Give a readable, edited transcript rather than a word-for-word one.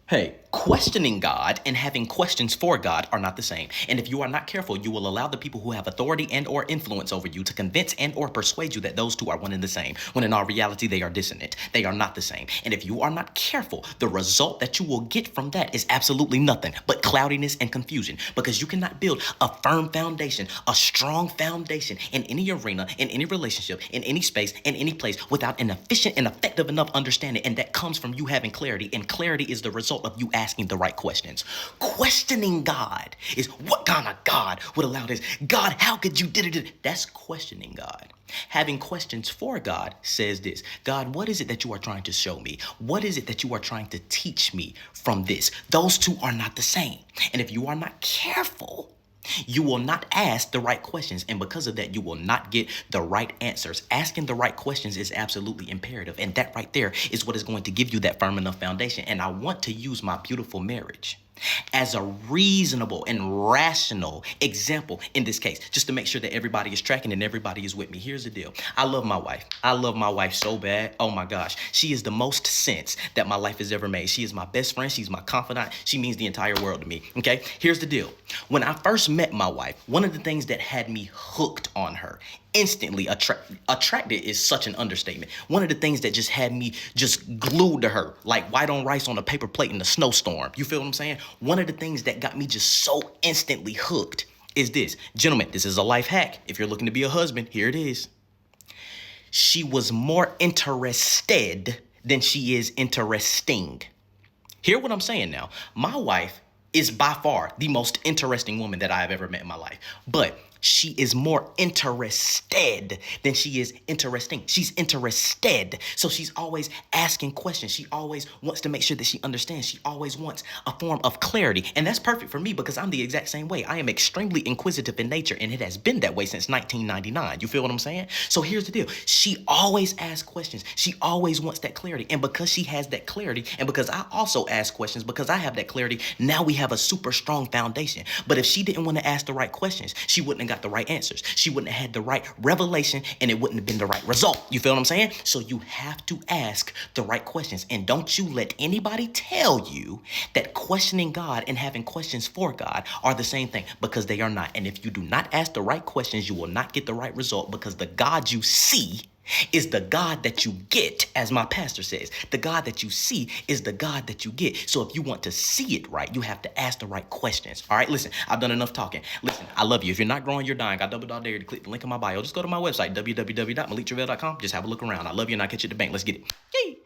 Hey, questioning God and having questions for God are not the same. And if you are not careful, you will allow the people who have authority and or influence over you to convince and or persuade you that those two are one and the same, when in all reality they are dissonant. They are not the same. And if you are not careful, the result that you will get from that is absolutely nothing but cloudiness and confusion, because you cannot build a firm foundation, a strong foundation in any arena, in any relationship, in any space, in any place without an efficient and effective enough understanding. And that comes from you having clarity. And clarity is the result of you asking the right questions. Questioning God is, what kind of God would allow this? God, how could you did it? That's questioning God. Having questions for God says this: God, what is it that you are trying to show me? What is it that you are trying to teach me from this? Those two are not the same. And if you are not careful, you will not ask the right questions. And because of that, you will not get the right answers. Asking the right questions is absolutely imperative. And that right there is what is going to give you that firm enough foundation. And I want to use my beautiful marriage as a reasonable and rational example in this case, just to make sure that everybody is tracking and everybody is with me. Here's the deal. I love my wife. I love my wife so bad. Oh my gosh. She is the most sense that my life has ever made. She is my best friend. She's my confidant. She means the entire world to me. Okay. Here's the deal. When I first met my wife, one of the things that had me hooked on her, instantly attracted is such an understatement. One of the things that just had me just glued to her, like white on rice on a paper plate in a snowstorm. You feel what I'm saying? One of the things that got me just so instantly hooked is this. Gentlemen, this is a life hack. If you're looking to be a husband, here it is. She was more interested than she is interesting. Hear what I'm saying now. My wife is by far the most interesting woman that I have ever met in my life. But she is more interested than she is interesting. She's interested. So she's always asking questions. She always wants to make sure that she understands. She always wants a form of clarity. And that's perfect for me because I'm the exact same way. I am extremely inquisitive in nature, and it has been that way since 1999. You feel what I'm saying? So here's the deal. She always asks questions. She always wants that clarity. And because she has that clarity, and because I also ask questions, because I have that clarity, now we have a super strong foundation. But if she didn't want to ask the right questions, she wouldn't have got the right answers. She wouldn't have had the right revelation, and it wouldn't have been the right result. You feel what I'm saying? So you have to ask the right questions. And don't you let anybody tell you that questioning God and having questions for God are the same thing, because they are not. And if you do not ask the right questions, you will not get the right result, because the God you see is the God that you get, as my pastor says. The God that you see is the God that you get. So if you want to see it right, you have to ask the right questions. All right, listen, I've done enough talking. Listen, I love you. If you're not growing, you're dying. I double dog dare you to click the link in my bio. Just go to my website, www.maliktravell.com. Just have a look around. I love you, and I'll catch you at the bank. Let's get it. Yay!